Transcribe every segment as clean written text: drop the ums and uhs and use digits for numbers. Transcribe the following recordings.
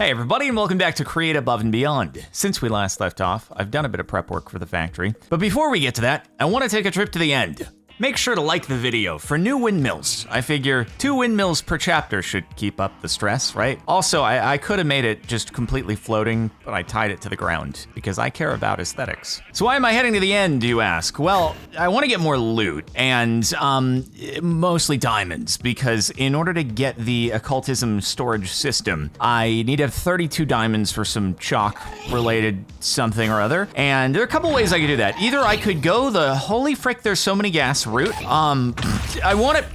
Hey everybody, and welcome back to Create Above and Beyond. Since we last left off, I've done a bit of prep work for the factory. But before we get to that, I want to take a trip to the end. Make sure to like the video for new windmills. I figure 2 windmills per chapter should keep up the stress, right? Also, I could have made it just completely floating, but I tied it to the ground because I care about aesthetics. So why am I heading to the end, you ask? Well, I want to get more loot and mostly diamonds, because in order to get the occultism storage system, I need to have 32 diamonds for some chalk related something or other. And there are a couple ways I could do that. Either I could go the holy frick, there's so many gas route. I want it.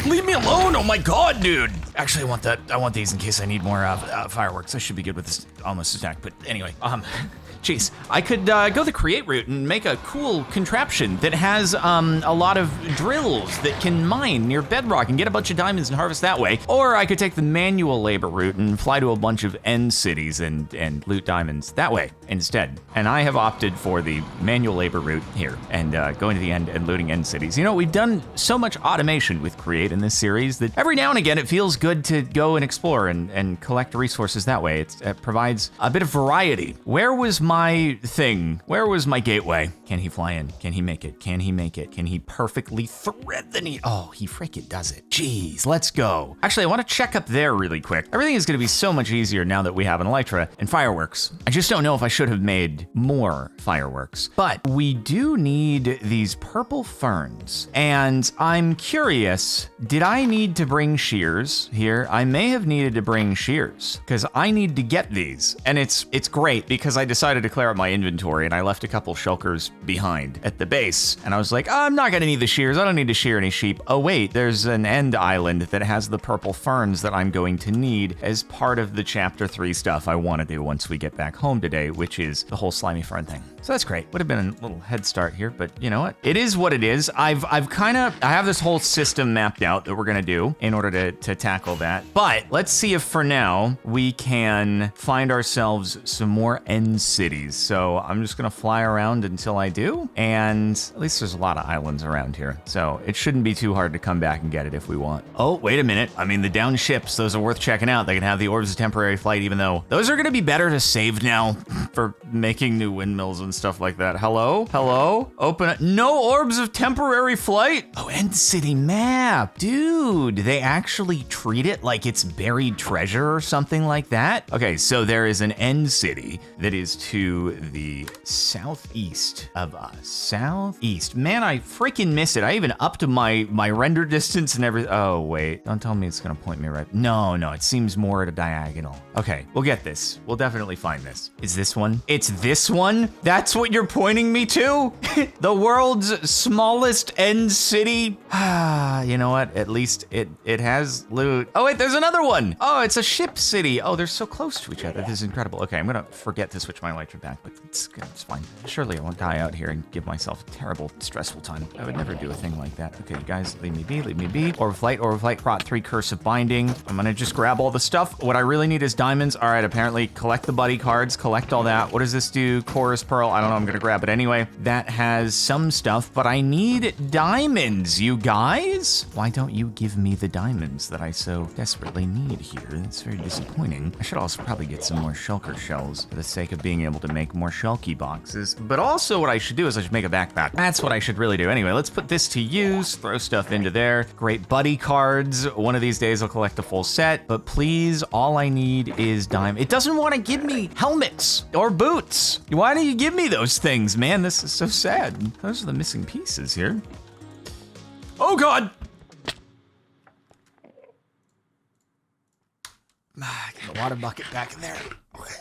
Leave me alone. Oh my god, dude. Actually, I want that. I want these in case I need more fireworks. I should be good with this almost stack. But anyway, jeez, I could go the create route and make a cool contraption that has a lot of drills that can mine near bedrock and get a bunch of diamonds and harvest that way. Or I could take the manual labor route and fly to a bunch of end cities and loot diamonds that way instead. And I have opted for the manual labor route here and going to the end and looting end cities. You know, we've done so much automation with Create in this series that every now and again it feels good to go and explore and collect resources that way. It provides a bit of variety. Where was my thing? Where was my gateway? Can he fly in? Can he make it? Can he make it? Can he perfectly thread the knee? Oh, he freaking does it. Jeez, let's go. Actually, I want to check up there really quick. Everything is going to be so much easier now that we have an Elytra and fireworks. I just don't know if I should have made more fireworks, but we do need these purple ferns. And I'm curious, did I need to bring shears here? I may have needed to bring shears because I need to get these. And it's great because I decided to clear out my inventory and I left a couple shulkers behind at the base. And I was like, I'm not gonna need the shears. I don't need to shear any sheep. Oh wait, there's an end island that has the purple ferns that I'm going to need as part of the chapter 3 stuff I want to do once we get back home today, which is the whole slimy fern thing. So that's great. Would have been a little head start here, but you know what? It is what it is. I have this whole system mapped out that we're gonna do in order to tackle that. But let's see if for now we can find ourselves some more end cities. So I'm just gonna fly around until I do. And at least there's a lot of islands around here. So it shouldn't be too hard to come back and get it if we want. Oh, wait a minute. I mean, the down ships, those are worth checking out. They can have the orbs of temporary flight, even though those are gonna be better to save now for making new windmills and stuff like that. Hello? Hello? Open it. No orbs of temporary flight? Oh, end city map. Dude, they actually treat it like it's buried treasure or something like that? Okay, so there is an end city that is to the southeast of us. Southeast. Man, I freaking miss it. I even upped my render distance and everything. Oh, wait. Don't tell me it's gonna point me right. No, it seems more at a diagonal. Okay, we'll get this. We'll definitely find this. Is this one? It's this one? That's what you're pointing me to? The world's smallest end city? You know what? At least it has loot. Oh wait, there's another one. Oh, it's a ship city. Oh, they're so close to each other. This is incredible. Okay, I'm gonna forget to switch my Elytra back, but it's fine. Surely I won't die out here and give myself a terrible, stressful time. I would never do a thing like that. Okay, guys, leave me be, leave me be. Orb of flight, prot 3, curse of binding. I'm gonna just grab all the stuff. What I really need is diamonds. All right, apparently collect the buddy cards, collect all that. What does this do? Chorus pearl, I don't know, I'm gonna grab it anyway. That has some stuff, but I need diamonds, you guys. Why don't you give me the diamonds that I so desperately need here? That's very disappointing. I should also probably get some more shulker shells for the sake of being able to make more shulky boxes. But also what I should do is I should make a backpack. That's what I should really do. Anyway, let's put this to use, throw stuff into there. Great buddy cards. One of these days I'll collect a full set, but please, all I need is diamond. It doesn't want to give me helmets or boots. Why don't you give me those things, man? This is so sad. Those are the missing pieces here. Oh God. Get the water bucket back in there. Okay,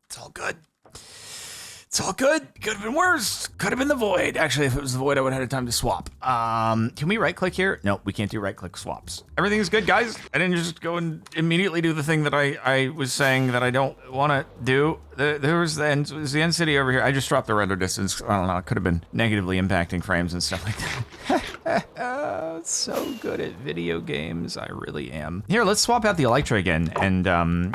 it's all good. It's all good. Could have been worse. Could have been the void. Actually, if it was the void, I would have had time to swap. Can we right click here? No, we can't do right click swaps. Everything is good, guys. I didn't just go and immediately do the thing that I was saying that I don't want to do. There was the end city over here. I just dropped the render distance. I don't know. It could have been negatively impacting frames and stuff like that. So good at video games. I really am. Here, let's swap out the Elytra again. And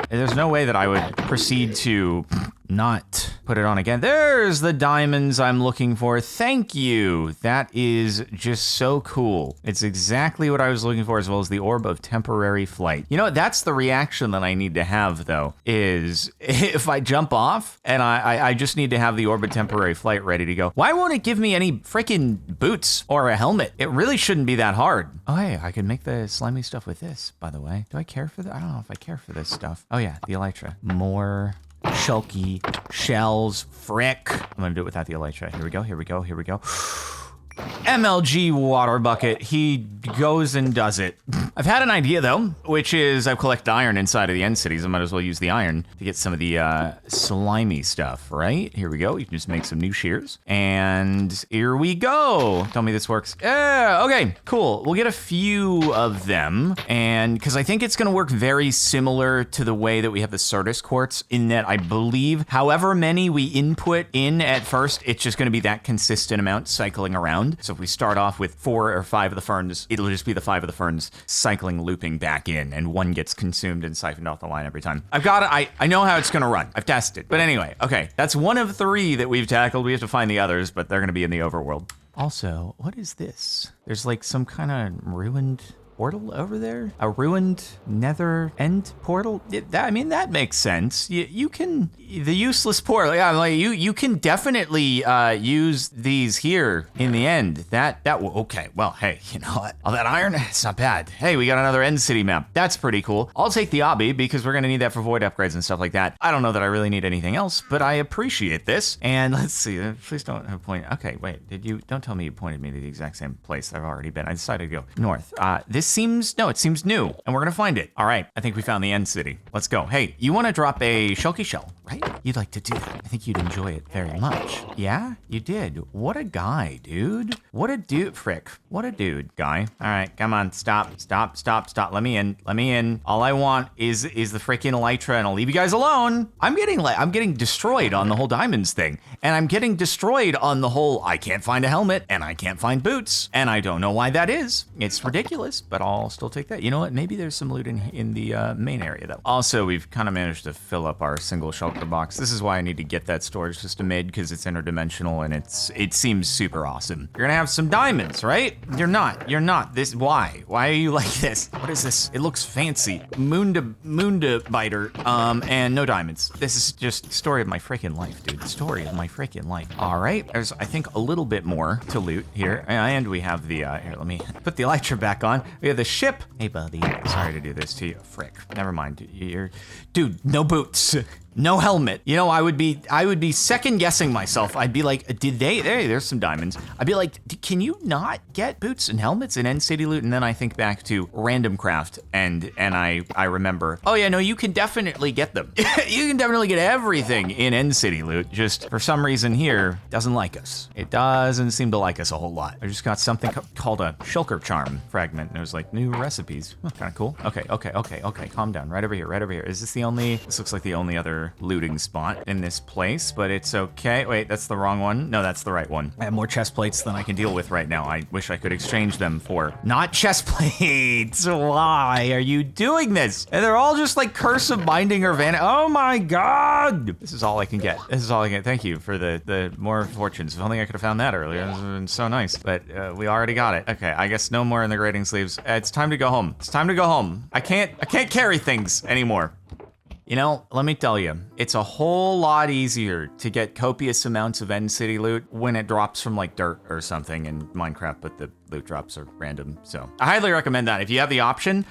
there's no way that I would proceed to not put it on again. There's the diamonds I'm looking for. Thank you. That is just so cool. It's exactly what I was looking for, as well as the orb of temporary flight. You know what? That's the reaction that I need to have, though, is if I jump off and I just need to have the orb of temporary flight ready to go. Why won't it give me any freaking boots or a helmet? It really shouldn't be that hard. Oh, hey, I can make the slimy stuff with this, by the way. Do I care for that? I don't know if I care for this stuff. Oh, yeah, the elytra. More shulky shells. Frick. I'm gonna do it without the elytra. Here we go, here we go, here we go. MLG water bucket, he goes and does it. I've had an idea though, which is I've collected iron inside of the end cities. I might as well use the iron to get some of the slimy stuff, right? Here we go, you can just make some new shears. And here we go. Tell me this works. Yeah, okay, cool. We'll get a few of them. And because I think it's gonna work very similar to the way that we have the Certus quartz, in that I believe however many we input in at first, it's just gonna be that consistent amount cycling around. So if we start off with 4 or 5 of the ferns, it'll just be the 5 of the ferns cycling, looping back in, and one gets consumed and siphoned off the line every time. I've got it. I know how it's gonna run. I've tested. But anyway, okay, that's one of 3 that we've tackled. We have to find the others, but they're gonna be in the overworld. Also, what is this? There's like some kind of ruined portal over there? A ruined nether end portal? I mean, that makes sense. You can, the useless portal, yeah, like you can definitely use these here in the end. Okay, well, hey, you know what? All that iron, it's not bad. Hey, we got another end city map. That's pretty cool. I'll take the obby because we're gonna need that for void upgrades and stuff like that. I don't know that I really need anything else, but I appreciate this. And let's see, please don't have point. Okay, wait, don't tell me you pointed me to the exact same place I've already been. I decided to go north. It seems new, and we're gonna find it. All right, I think we found the end city. Let's go. Hey, you wanna drop a shulky shell, right? You'd like to do that. I think you'd enjoy it very much. Yeah, you did. What a guy, dude. What a dude, frick. What a dude, guy. All right, come on, stop. Let me in. All I want is the freaking elytra, and I'll leave you guys alone. I'm getting destroyed on the whole diamonds thing, and I'm getting destroyed on the whole I can't find a helmet, and I can't find boots, and I don't know why that is. It's ridiculous, but I'll still take that. You know what? Maybe there's some loot in the main area though. Also, we've kind of managed to fill up our single shulker box. This is why I need to get that storage system made, because it's interdimensional and it seems super awesome. You're gonna have some diamonds, right? You're not. Why? Why are you like this? What is this? It looks fancy. Moon to biter, and no diamonds. This is just story of my freaking life, dude. Story of my freaking life. All right, there's I think a little bit more to loot here, and we have the here. Let me put the elytra back on. We have the ship. Hey, buddy. Sorry to do this to you. Frick. Never mind. Dude, no boots. No helmet. You know, I would be second guessing myself. I'd be like, there's some diamonds. I'd be like, can you not get boots and helmets in End City loot? And then I think back to random craft and I remember, oh yeah, no, you can definitely get them. You can definitely get everything in End City loot. Just for some reason here, doesn't like us. It doesn't seem to like us a whole lot. I just got something called a shulker charm fragment. And it was like new recipes. Kind of cool. Okay. Calm down. Right over here. Is this looks like the only other looting spot in this place, but it's okay. Wait, that's the wrong one. No, that's the right one. I have more chest plates than I can deal with right now. I wish I could exchange them for not chest plates. Why are you doing this? And they're all just like curse of binding or vanity. Oh my god. This is all I can get. Thank you for the more fortunes. If only I could have found that earlier. This would have been so nice, but we already got it. Okay, I guess no more in the grading sleeves. It's time to go home. I can't carry things anymore. You know, let me tell you, it's a whole lot easier to get copious amounts of End City loot when it drops from like dirt or something in Minecraft, but the loot drops are random. So I highly recommend that. If you have the option,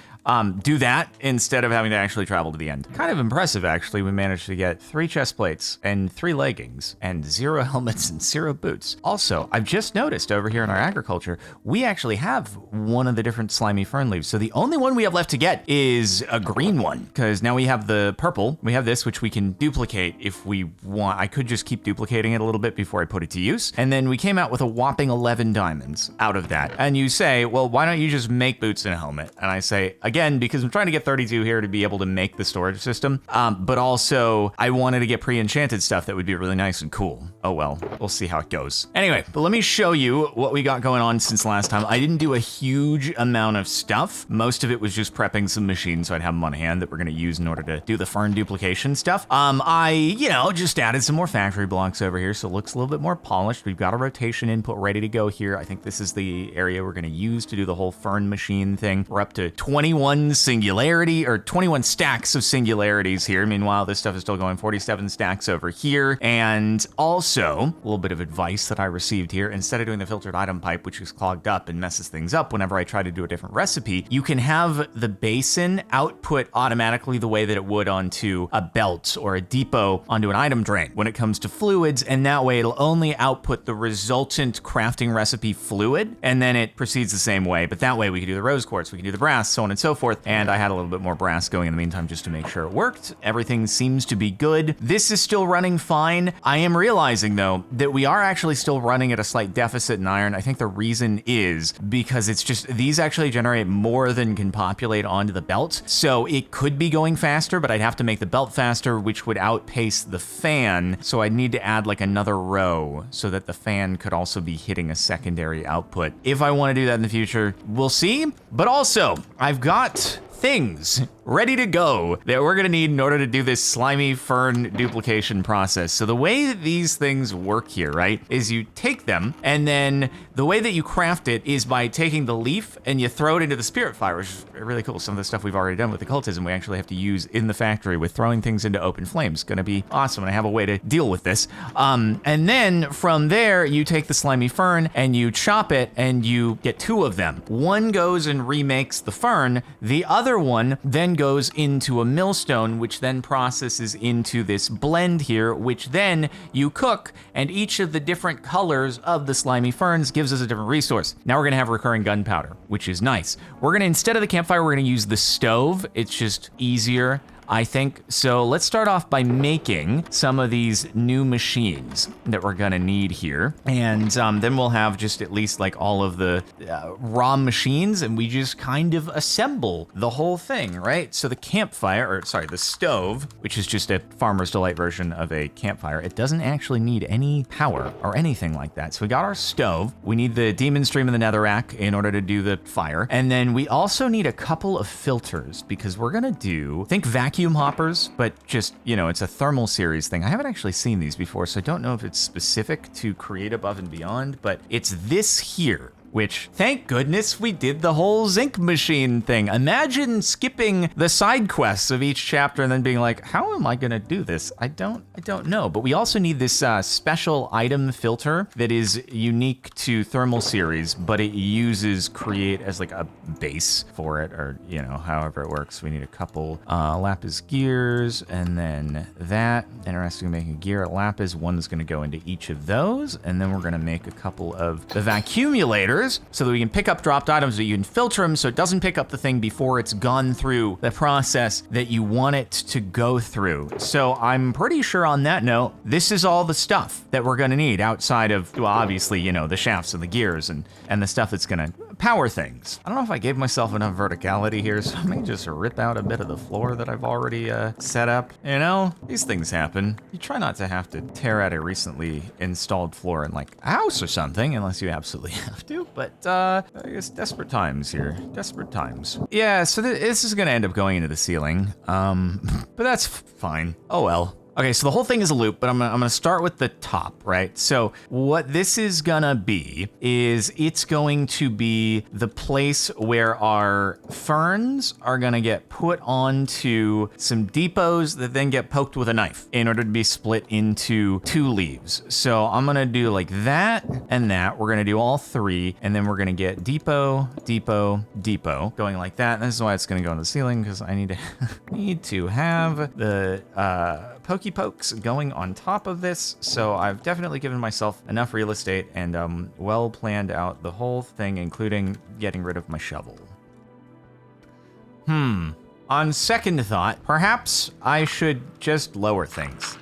do that instead of having to actually travel to the end. Kind of impressive, actually. We managed to get 3 chest plates and 3 leggings and 0 helmets and 0 boots. Also, I've just noticed over here in our agriculture, we actually have one of the different slimy fern leaves. So the only one we have left to get is a green one, because now we have the purple. We have this, which we can duplicate if we want. I could just keep duplicating it a little bit before I put it to use. And then we came out with a whopping 11 diamonds out of that. that. And you say, well, why don't you just make boots and a helmet? And I say, again, because I'm trying to get 32 here to be able to make the storage system, but also I wanted to get pre-enchanted stuff that would be really nice and cool. Oh well, we'll see how it goes. Anyway, but let me show you what we got going on since last time. I didn't do a huge amount of stuff. Most of it was just prepping some machines so I'd have them on hand that we're gonna use in order to do the fern duplication stuff. I, just added some more factory blocks over here so it looks a little bit more polished. We've got a rotation input ready to go here. I think this is the area we're gonna use to do the whole fern machine thing. We're up to 21 stacks of singularities here. Meanwhile, this stuff is still going 47 stacks over here. And also, a little bit of advice that I received here, instead of doing the filtered item pipe, which is clogged up and messes things up whenever I try to do a different recipe, you can have the basin output automatically the way that it would onto a belt or a depot onto an item drain when it comes to fluids, and that way it'll only output the resultant crafting recipe fluid, and then it proceeds the same way. But that way we can do the rose quartz, we can do the brass, so on and so forth. And I had a little bit more brass going in the meantime just to make sure it worked. Everything seems to be good. This is still running fine. I am realizing though that we are actually still running at a slight deficit in iron. I think the reason is because it's just, these actually generate more than can populate onto the belt. So it could be going faster, but I'd have to make the belt faster, which would outpace the fan. So I'd need to add like another row so that the fan could also be hitting a secondary output. If I want to do that in the future, we'll see. But also, I've got things ready to go that we're gonna need in order to do this slimy fern duplication process. So the way that these things work here, right, is you take them, and then the way that you craft it is by taking the leaf and you throw it into the spirit fire, which is really cool. Some of the stuff we've already done with occultism, we actually have to use in the factory with throwing things into open flames. Gonna be awesome, and I have a way to deal with this. And then from there, you take the slimy fern and you chop it, and you get two of them. One goes and remakes the fern, the other one then goes into a millstone, which then processes into this blend here, which then you cook, and each of the different colors of the slimy ferns gives us a different resource. Now we're gonna have recurring gunpowder, which is nice. We're gonna, instead of the campfire, we're gonna use the stove. It's just easier, I think. So let's start off by making some of these new machines that we're gonna need here. And then we'll have just at least like all of the raw machines, and we just kind of assemble the whole thing, right? So the the stove, which is just a Farmer's Delight version of a campfire, it doesn't actually need any power or anything like that. So we got our stove, we need the demon stream and the netherrack in order to do the fire. And then we also need a couple of filters, because we're gonna do, think vacuum hoppers, but just, it's a thermal series thing. I haven't actually seen these before, so I don't know if it's specific to Create Above and Beyond, but it's this here. Which, thank goodness we did the whole zinc machine thing. Imagine skipping the side quests of each chapter and then being like, how am I gonna do this? I don't know. But we also need this special item filter that is unique to thermal series, but it uses Create as like a base for it, or, however it works. We need a couple lapis gears, and then that. Interesting, making a gear at lapis. One is gonna go into each of those, and then we're gonna make a couple of the vacuumulators, so that we can pick up dropped items, but you can filter them so it doesn't pick up the thing before it's gone through the process that you want it to go through. So I'm pretty sure on that note, this is all the stuff that we're gonna need outside of, well, obviously, the shafts and the gears and the stuff that's gonna power things. I don't know if I gave myself enough verticality here, so I may just rip out a bit of the floor that I've already set up. These things happen. You try not to have to tear out a recently installed floor in like a house or something, unless you absolutely have to. But I guess desperate times here. Desperate times. Yeah, so this is gonna end up going into the ceiling. But that's fine. Oh well. Okay, so the whole thing is a loop, but I'm gonna start with the top, right? So what this is gonna be is it's going to be the place where our ferns are gonna get put onto some depots that then get poked with a knife in order to be split into two leaves. So I'm gonna do like that and that. We're gonna do all three, and then we're gonna get depot, depot, depot, going like that. And this is why it's gonna go on the ceiling, because I need to have the pokey pokes going on top of this. So I've definitely given myself enough real estate and well planned out the whole thing, including getting rid of my shovel. On second thought, perhaps I should just lower things.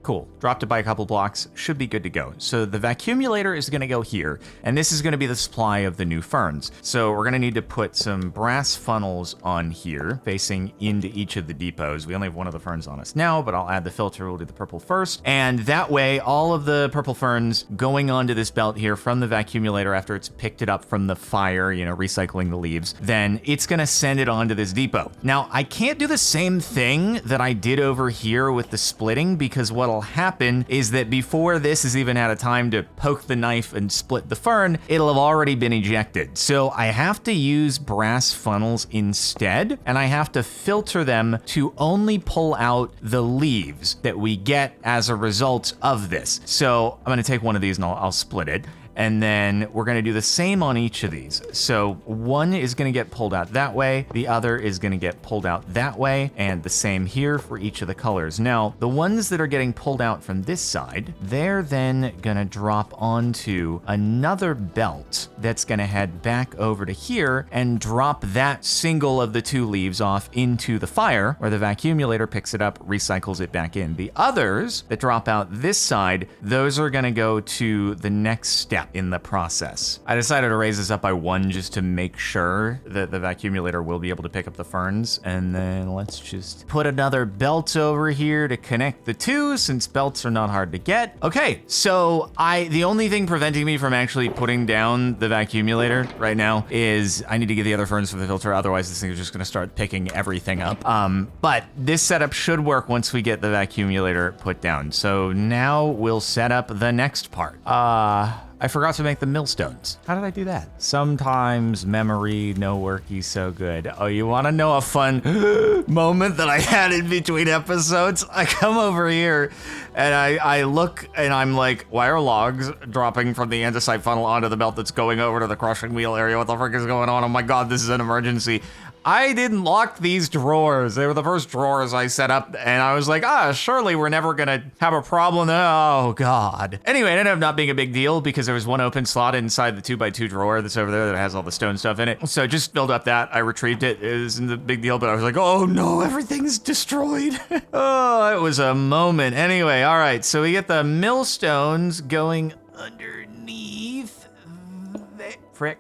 Cool. Dropped it by a couple blocks. Should be good to go. So the vacuumulator is going to go here, and this is going to be the supply of the new ferns. So we're going to need to put some brass funnels on here, facing into each of the depots. We only have one of the ferns on us now, but I'll add the filter. We'll do the purple first. And that way, all of the purple ferns going onto this belt here from the vacuumulator after it's picked it up from the fire, you know, recycling the leaves, then it's going to send it onto this depot. Now, I can't do the same thing that I did over here with the splitting, because what'll happen is that before this has even had a time to poke the knife and split the fern, it'll have already been ejected. So I have to use brass funnels instead, and I have to filter them to only pull out the leaves that we get as a result of this. So I'm going to take one of these and I'll split it. And then we're gonna do the same on each of these. So one is gonna get pulled out that way, the other is gonna get pulled out that way, and the same here for each of the colors. Now, the ones that are getting pulled out from this side, they're then gonna drop onto another belt that's gonna head back over to here and drop that single of the two leaves off into the fire, where the vacuumulator picks it up, recycles it back in. The others that drop out this side, those are gonna go to the next step in the process. I decided to raise this up by 1 just to make sure that the vacuumulator will be able to pick up the ferns. And then let's just put another belt over here to connect the two, since belts are not hard to get. Okay, so the only thing preventing me from actually putting down the vacuumulator right now is I need to get the other ferns for the filter, otherwise this thing is just gonna start picking everything up. But this setup should work once we get the vacuumulator put down. So now we'll set up the next part. I forgot to make the millstones. How did I do that? Sometimes memory no worky so good. Oh, you want to know a fun moment that I had in between episodes? I come over here and I look and I'm like, why are logs dropping from the andesite funnel onto the belt that's going over to the crushing wheel area? What the frick is going on? Oh my God, this is an emergency. I didn't lock these drawers. They were the first drawers I set up, and I was like, surely we're never gonna have a problem. Oh God. Anyway, it ended up not being a big deal because there was one open slot inside the 2x2 drawer that's over there that has all the stone stuff in it. So I just filled up that. I retrieved it. It wasn't a big deal, but I was like, oh no, everything's destroyed. Oh, it was a moment. Anyway, all right, so we get the millstones going underneath. Frick.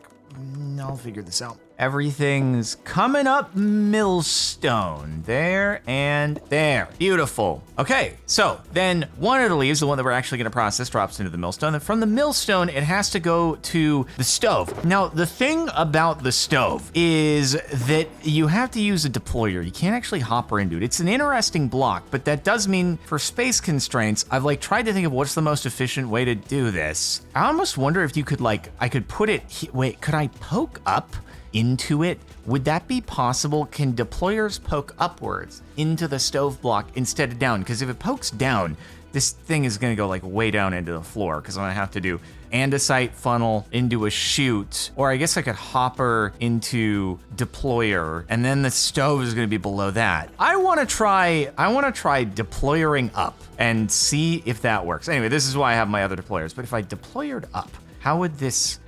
I'll figure this out. Everything's coming up millstone. There and there. Beautiful. Okay, so then one of the leaves, the one that we're actually gonna process, drops into the millstone. And from the millstone, it has to go to the stove. Now, the thing about the stove is that you have to use a deployer. You can't actually hopper into it. It's an interesting block, but that does mean for space constraints, I've tried to think of what's the most efficient way to do this. I almost wonder if you could I could put it, wait, could I poke up into it? Would that be possible? Can deployers poke upwards into the stove block instead of down? Because if it pokes down, this thing is gonna go way down into the floor, because I'm gonna have to do andesite funnel into a chute, or I guess I could hopper into deployer, and then the stove is gonna be below that. I wanna try deployering up and see if that works. Anyway, this is why I have my other deployers, but if I deployered up, how would this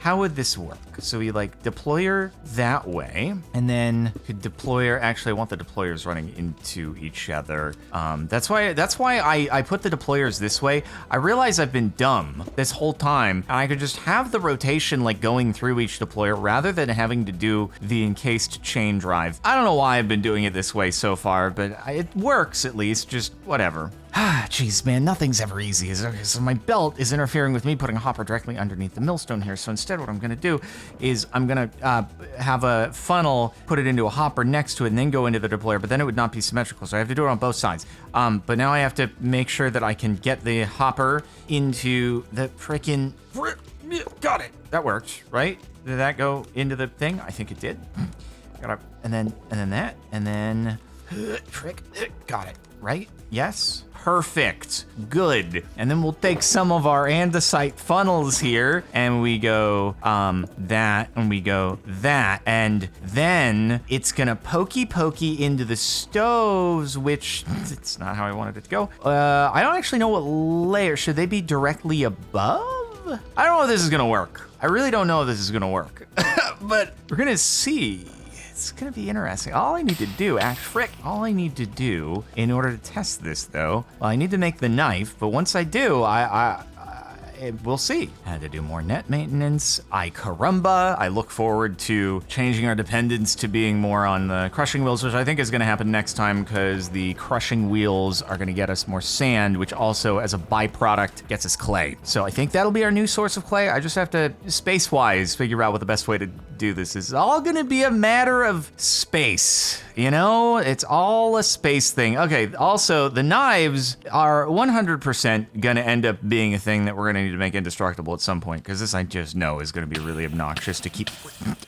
work? So we deployer that way, and then could deployer, actually I want the deployers running into each other. That's why I put the deployers this way. I realize I've been dumb this whole time, and I could just have the rotation going through each deployer rather than having to do the encased chain drive. I don't know why I've been doing it this way so far, but it works at least, just whatever. Jeez, man, nothing's ever easy. Okay, so my belt is interfering with me putting a hopper directly underneath the millstone here. So instead what I'm gonna do is I'm gonna have a funnel, put it into a hopper next to it, and then go into the deployer, but then it would not be symmetrical. So I have to do it on both sides. But now I have to make sure that I can get the hopper into the frickin', got it. That worked, right? Did that go into the thing? I think it did. And then that, and then, frick, got it, right? Yes? Perfect. Good. And then we'll take some of our andesite funnels here, and we go that, and we go that, and then it's gonna pokey into the stoves, which it's not how I wanted it to go. I don't actually know what layer. Should they be directly above? I don't know if this is gonna work. I really don't know if this is gonna work, but we're gonna see. it's gonna be interesting. All I need to do, all I need to do in order to test this though, well, I need to make the knife, but once I do, we'll see. I had to do more net maintenance. Caramba. I look forward to changing our dependence to being more on the crushing wheels, which I think is gonna happen next time because the crushing wheels are gonna get us more sand, which also as a byproduct gets us clay. So I think that'll be our new source of clay. I just have to, space-wise, figure out what the best way to do this is. All gonna be a matter of space. You know, it's all a space thing. Okay, also the knives are 100% gonna end up being a thing that we're gonna need to make indestructible at some point, because this I just know is gonna be really obnoxious to keep,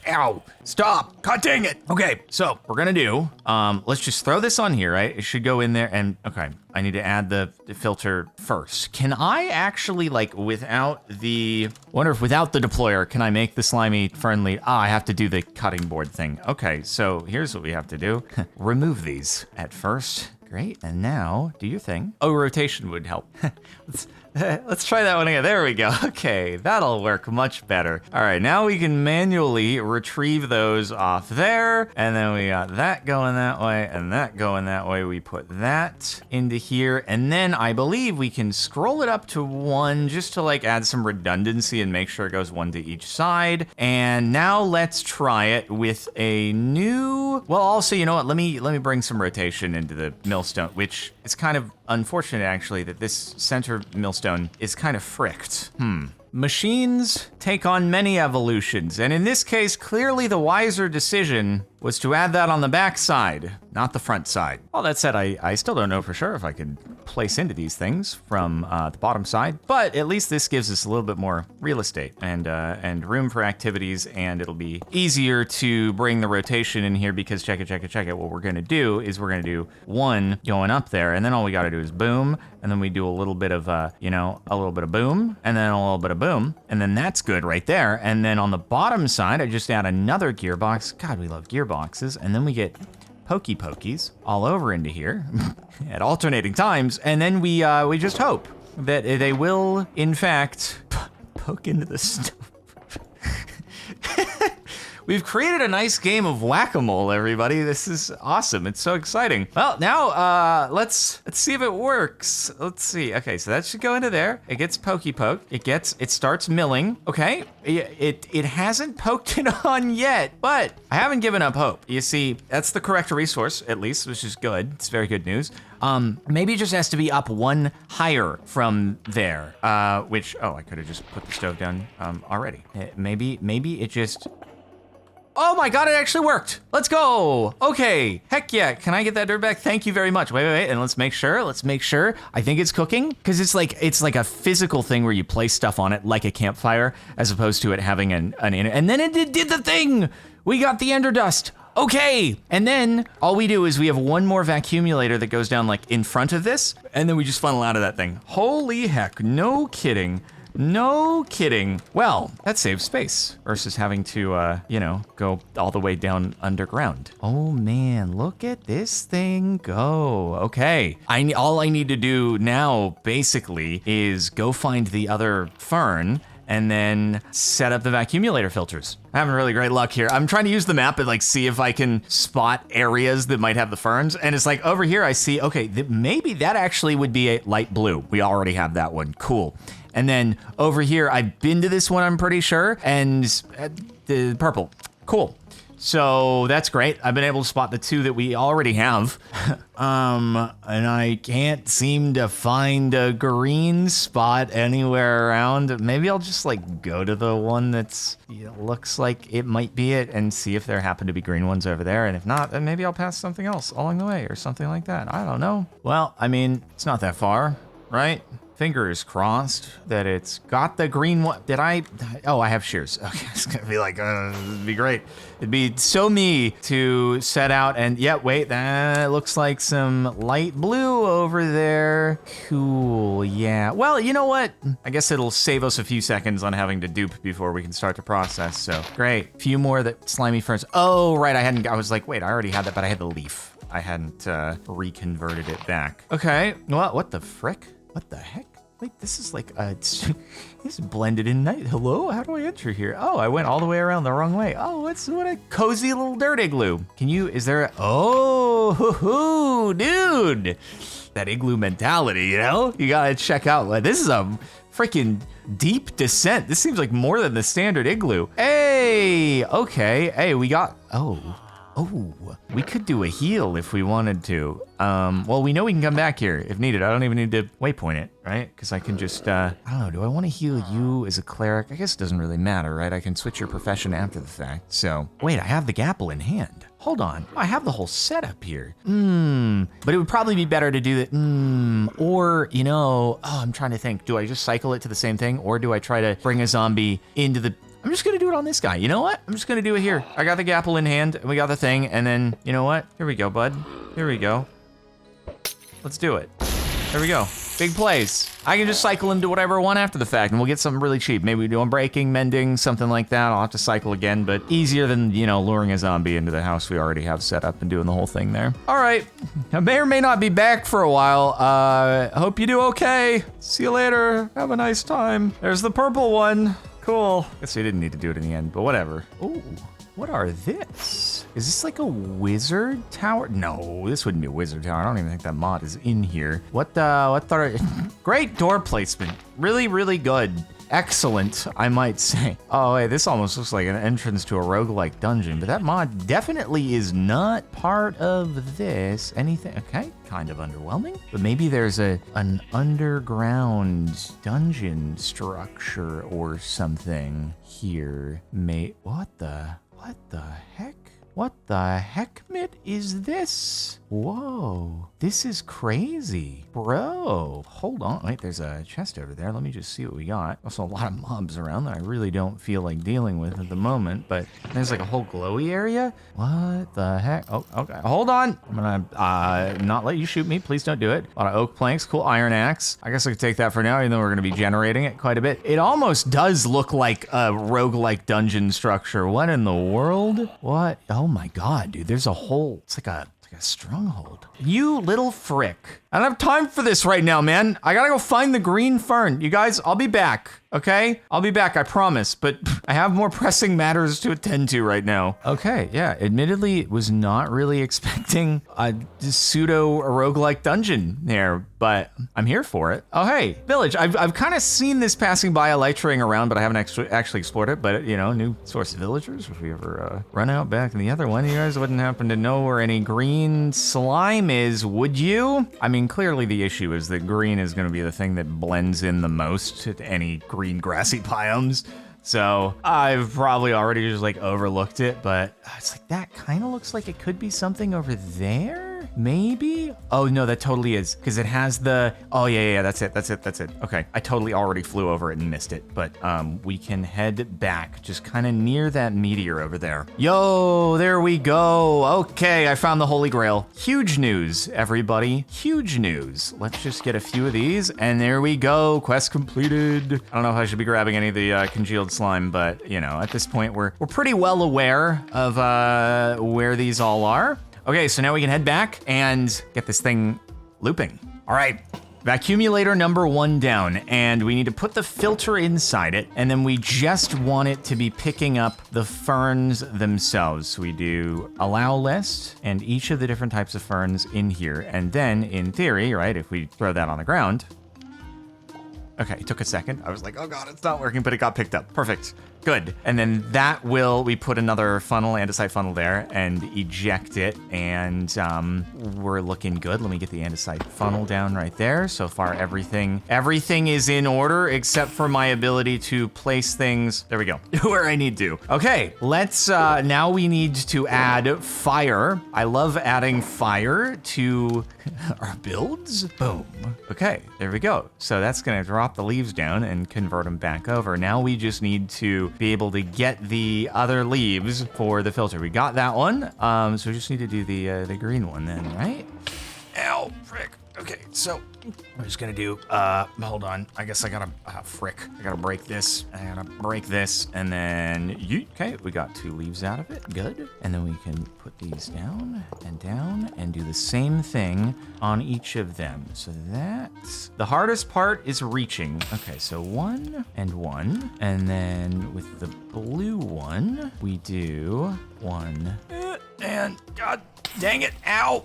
ow, stop, god dang it. Okay, so we're gonna do, let's just throw this on here, right? It should go in there and, okay, I need to add the filter first. Can I actually, like, without the deployer, can I make the slimy fern lead? I have to do the cutting board thing. Okay, so here's what we have to do. Remove these at first. Great, and now do your thing. Oh, rotation would help. Let's try that one again. There we go. Okay, that'll work much better. All right, now we can manually retrieve those off there. And then we got that going that way and that going that way. We put that into here. And then I believe we can scroll it up to 1 just to like add some redundancy and make sure it goes 1 to each side. And now let's try it with a new, well, also, you know what? Let me bring some rotation into the millstone, which is kind of unfortunate actually that this center millstone is kind of fricked. Machines take on many evolutions, and in this case, clearly the wiser decision was to add that on the back side, not the front side. All that said, I still don't know for sure if I can place into these things from the bottom side, but at least this gives us a little bit more real estate and room for activities, and it'll be easier to bring the rotation in here because check it. What we're gonna do is we're gonna do 1 going up there, and then all we gotta do is boom, and then we do a little bit of, a little bit of boom, and then a little bit of boom, and then that's good right there. And then on the bottom side, I just add another gearbox. God, we love gearboxes. And then we get pokies all over into here at alternating times. And then we just hope that they will, in fact, poke into the stove. We've created a nice game of whack-a-mole, everybody. This is awesome. It's so exciting. Well, now let's see if it works. Let's see. Okay, so that should go into there. It gets poked. It starts milling. Okay, it hasn't poked it on yet, but I haven't given up hope. You see, that's the correct resource, at least, which is good. It's very good news. Maybe it just has to be up 1 higher from there, which, oh, I could have just put the stove down already. Maybe it just... Oh my god, it actually worked. Let's go. Okay, heck yeah. Can I get that dirt back? Thank you very much. Wait, and let's make sure. I think it's cooking, because it's like a physical thing where you place stuff on it like a campfire, as opposed to it having an and then it did the thing. We got the ender dust. Okay, and then all we do is we have 1 more vacuumulator that goes down like in front of this, and then we just funnel out of that thing. Holy heck, no kidding. No kidding. Well, that saves space versus having to, go all the way down underground. Oh man, look at this thing go. Okay, all I need to do now basically is go find the other fern and then set up the vacuumulator filters. I'm having really great luck here. I'm trying to use the map and like see if I can spot areas that might have the ferns. And it's like over here I see, okay, maybe that actually would be a light blue. We already have that one, cool. And then over here, I've been to this one, I'm pretty sure, and the purple, cool. So that's great. I've been able to spot the 2 that we already have. And I can't seem to find a green spot anywhere around. Maybe I'll just like go to the one that's looks like it might be it and see if there happen to be green ones over there. And if not, then maybe I'll pass something else along the way or something like that. I don't know. Well, I mean, it's not that far, right? Fingers crossed that it's got the green one. Oh, I have shears. Okay, it's gonna be like, it'd be great. It'd be so me to set out and, yeah, wait, that looks like some light blue over there. Cool, yeah. Well, you know what? I guess it'll save us a few seconds on having to dupe before we can start to process, so great. Few more that slimy ferns. Oh, right, I was like, wait, I already had that, but I had the leaf. I hadn't reconverted it back. Okay, well, what the frick? What the heck? Wait, this is like this is blended in night. Hello, how do I enter here? Oh, I went all the way around the wrong way. Oh, what a cozy little dirt igloo. Is there a, oh, hoo-hoo, dude. That igloo mentality, you know? You gotta check out, like, this is a freaking deep descent. This seems like more than the standard igloo. Hey, okay. Hey, we got, oh, we could do a heal if we wanted to. Well, we know we can come back here if needed. I don't even need to waypoint it, right? Because I can just, I don't know, do I want to heal you as a cleric? I guess it doesn't really matter, right? I can switch your profession after the fact. So, wait, I have the gapple in hand. Hold on, I have the whole setup here. But it would probably be better to do that, or, you know, oh, I'm trying to think. Do I just cycle it to the same thing? Or do I try to bring a zombie into the, I'm just gonna do it on this guy. You know what? I'm just gonna do it here. I got the gapple in hand, and we got the thing, and then, you know what? Here we go, bud. Here we go. Let's do it. There we go. Big plays. I can just cycle into whatever I want after the fact, and we'll get something really cheap. Maybe we do unbreaking, mending, something like that. I'll have to cycle again, but easier than, you know, luring a zombie into the house we already have set up and doing the whole thing there. All right, I may or may not be back for a while. Hope you do okay. See you later. Have a nice time. There's the purple one. Cool. Guess we didn't need to do it in the end, but whatever. Ooh, what are this? Is this like a wizard tower? No, this wouldn't be a wizard tower. I don't even think that mod is in here. What great door placement. Really, really good. Excellent, I might say. Oh, wait, this almost looks like an entrance to a roguelike dungeon, but that mod definitely is not part of this. Anything, okay, kind of underwhelming, but maybe there's an underground dungeon structure or something here. What the heck? What the heck, Mitt, is this? Whoa, this is crazy. Bro, hold on. Wait, there's a chest over there. Let me just see what we got. Also, a lot of mobs around that I really don't feel like dealing with at the moment, but there's like a whole glowy area. What the heck? Oh, okay, hold on. I'm gonna not let you shoot me. Please don't do it. A lot of oak planks, cool iron axe. I guess I could take that for now, even though we're gonna be generating it quite a bit. It almost does look like a roguelike dungeon structure. What in the world? What? Oh my God, dude, there's a whole, it's like a stronghold. You little frick. I don't have time for this right now, man. I gotta go find the green fern. You guys, I'll be back, okay? I'll be back, I promise, but I have more pressing matters to attend to right now. Okay, yeah, admittedly, was not really expecting a pseudo roguelike dungeon there, but I'm here for it. Oh, hey, village. I've kind of seen this passing by elytraing around, but I haven't actually explored it, but, you know, new source of villagers. If we ever run out back in the other one, you guys wouldn't happen to know where any green slime is, would you? I mean, clearly the issue is that green is going to be the thing that blends in the most to any green grassy biomes. So I've probably already just like overlooked it, but it's like that kind of looks like it could be something over there. Maybe? Oh no, that totally is, because it has the, oh yeah, that's it. Okay, I totally already flew over it and missed it, but we can head back, just kind of near that meteor over there. Yo, there we go. Okay, I found the Holy Grail. Huge news, everybody. Huge news. Let's just get a few of these, and there we go. Quest completed. I don't know if I should be grabbing any of the congealed slime, but you know, at this point, we're pretty well aware of where these all are. Okay, so now we can head back and get this thing looping. All right, vacuumulator number 1 down, and we need to put the filter inside it, and then we just want it to be picking up the ferns themselves. So we do allow list and each of the different types of ferns in here, and then in theory, right, if we throw that on the ground, okay, it took a second. I was like, oh God, it's not working, but it got picked up. Perfect. Good. And then we put another funnel, andesite funnel there and eject it. And we're looking good. Let me get the andesite funnel down right there. So far, everything is in order except for my ability to place things. There we go. Where I need to. Okay, let's, now we need to add fire. I love adding fire to our builds. Boom. Okay, there we go. So that's gonna drop the leaves down and convert them back over. Now we just need to be able to get the other leaves for the filter. We got that one. So we just need to do the green one then, right? Ow, frick. Okay, so I'm just gonna do, hold on. I guess I gotta, frick. I gotta break this. I gotta break this, and then, okay, we got 2 leaves out of it. Good. And then we can put these down, and do the same thing on each of them. So that's, the hardest part is reaching. Okay, so 1 and 1. And then with the blue one, we do 1, and, God dang it, ow.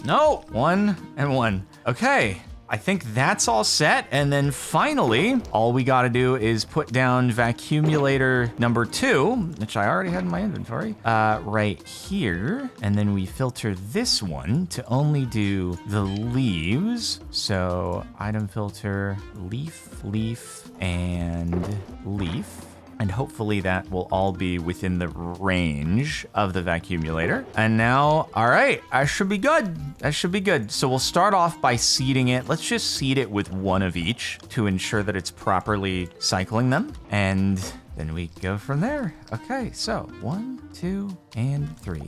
No, 1 and 1. Okay, I think that's all set. And then finally, all we gotta do is put down vacuumulator number 2, which I already had in my inventory, right here. And then we filter this one to only do the leaves. So item filter, leaf, leaf, and leaf. And hopefully that will all be within the range of the vacuumulator. And now, all right, I should be good. That should be good. So we'll start off by seeding it. Let's just seed it with 1 of each to ensure that it's properly cycling them. And then we go from there. Okay, so 1, 2, and 3.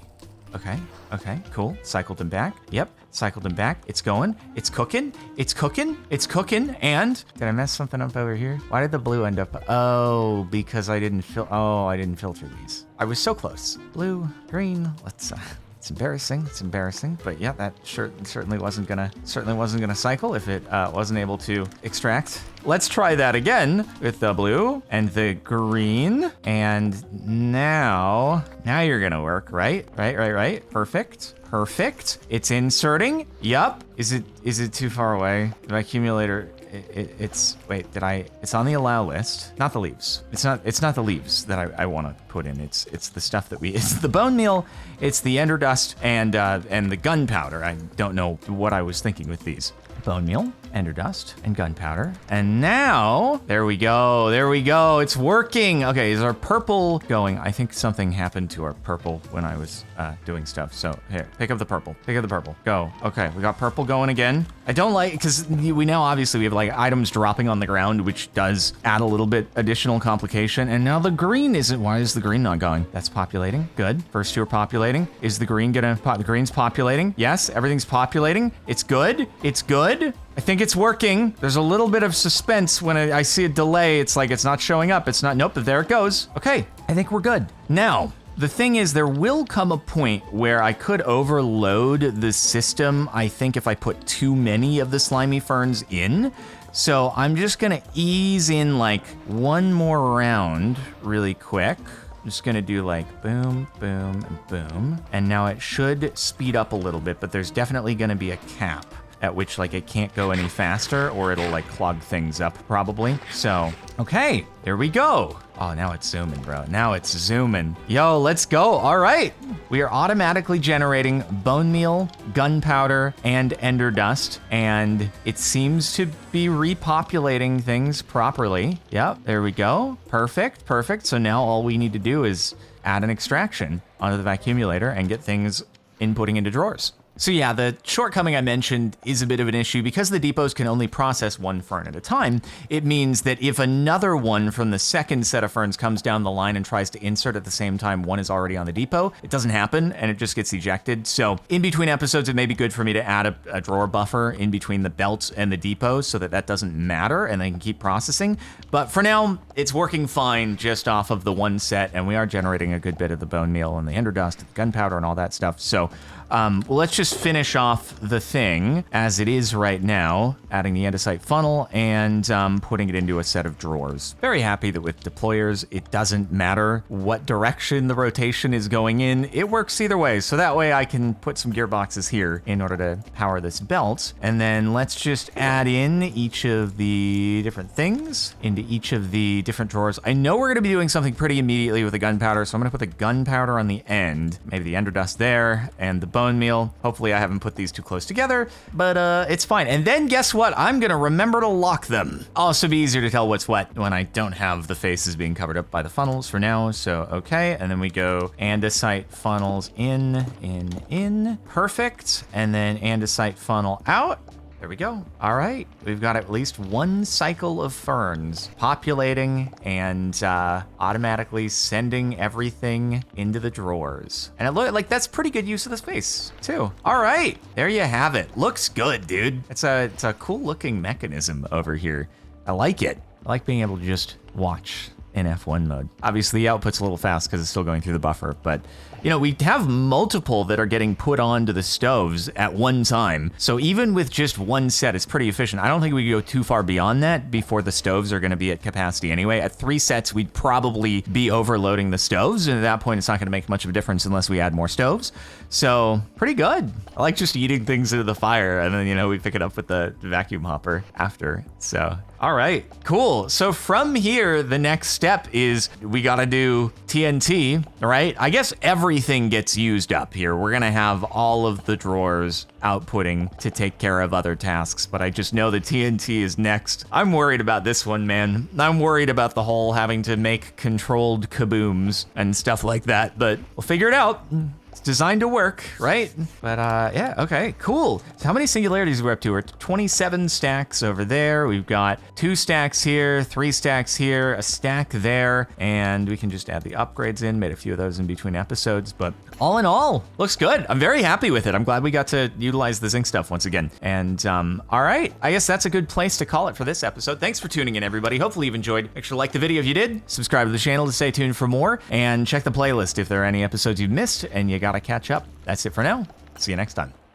Okay, cool. Cycled them back. Yep, cycled them back. It's going. It's cooking. It's cooking. It's cooking. And did I mess something up over here? Why did the blue end up? Oh, because I didn't I didn't filter these. I was so close. Blue, green. Let's. It's embarrassing. It's embarrassing. But yeah, that certainly wasn't gonna cycle if it wasn't able to extract. Let's try that again with the blue and the green. And now you're gonna work, right? Right. Perfect. It's inserting. Yup. Is it too far away? The accumulator. It's on the allow list, not the leaves. It's not the leaves that I want to put in. It's the stuff that it's the bone meal, it's the ender dust, and the gunpowder. I don't know what I was thinking with these. Bone meal, ender dust, and gunpowder. And now, there we go. It's working. Okay, is our purple going? I think something happened to our purple when I was doing stuff. So here, pick up the purple. Go. Okay, we got purple going again. I don't like, because we now obviously we have like items dropping on the ground, which does add a little bit additional complication. And now the green isn't, why is the green not going? That's populating. Good. First 2 are populating. Is the green the green's populating? Yes, everything's populating. It's good. I think it's working. There's a little bit of suspense when I see a delay. It's like it's not showing up. It's not, nope, there it goes. Okay, I think we're good. Now, the thing is, there will come a point where I could overload the system, I think, if I put too many of the slimy ferns in. So I'm just gonna ease in like 1 more round really quick. I'm just gonna do like boom, boom, and boom. And now it should speed up a little bit, but there's definitely gonna be a cap at which like it can't go any faster or it'll like clog things up probably. So, okay, there we go. Oh, now it's zooming, bro. Now it's zooming. Yo, let's go. All right. We are automatically generating bone meal, gunpowder, and ender dust, and it seems to be repopulating things properly. Yep, there we go. Perfect. So now all we need to do is add an extraction onto the vacuumulator and get things inputting into drawers. So yeah, the shortcoming I mentioned is a bit of an issue. Because the depots can only process 1 fern at a time, it means that if another one from the second set of ferns comes down the line and tries to insert at the same time one is already on the depot, it doesn't happen and it just gets ejected. So in between episodes, it may be good for me to add a drawer buffer in between the belt and the depots so that doesn't matter and they can keep processing. But for now, it's working fine just off of the 1 set, and we are generating a good bit of the bone meal and the ender dust, the gunpowder, and all that stuff. So well, let's just finish off the thing as it is right now, adding the andesite funnel and putting it into a set of drawers. Very happy that with deployers, it doesn't matter what direction the rotation is going in. It works either way. So that way I can put some gearboxes here in order to power this belt. And then let's just add in each of the different things into each of the different drawers. I know we're going to be doing something pretty immediately with the gunpowder, so I'm going to put the gunpowder on the end, maybe the ender dust there, and the bone meal. Hopefully I haven't put these too close together, but it's fine. And then guess what? I'm gonna remember to lock them. Also be easier to tell what's what when I don't have the faces being covered up by the funnels for now. So okay, and then we go andesite funnels in. Perfect. And then andesite funnel out. There we go. All right, we've got at least one cycle of ferns populating and automatically sending everything into the drawers. And it look like that's pretty good use of the space too. All right, there you have it. Looks good, dude. It's a cool looking mechanism over here. I like it. I like being able to just watch in F1 mode. Obviously the output's a little fast because it's still going through the buffer, but you know, we have multiple that are getting put onto the stoves at one time. So even with just one set, it's pretty efficient. I don't think we could go too far beyond that before the stoves are gonna be at capacity anyway. At 3 sets, we'd probably be overloading the stoves, and at that point, it's not gonna make much of a difference unless we add more stoves. So pretty good. I like just eating things into the fire, and then, you know, we pick it up with the vacuum hopper after. So, all right, cool. So from here, the next step is we gotta do TNT, right? I guess everything gets used up here. We're gonna have all of the drawers outputting to take care of other tasks, but I just know the TNT is next. I'm worried about this one, man. I'm worried about the whole having to make controlled kabooms and stuff like that, but we'll figure it out. It's designed to work, right? But yeah, okay, cool. So how many singularities are we up to? We're at 27 stacks over there. We've got 2 stacks here, 3 stacks here, a stack there, and we can just add the upgrades in. Made a few of those in between episodes, but all in all, looks good. I'm very happy with it. I'm glad we got to utilize the zinc stuff once again. And all right, I guess that's a good place to call it for this episode. Thanks for tuning in, everybody. Hopefully you've enjoyed. Make sure to like the video if you did, subscribe to the channel to stay tuned for more, and check the playlist if there are any episodes you've missed and you gotta catch up. That's it for now. See you next time.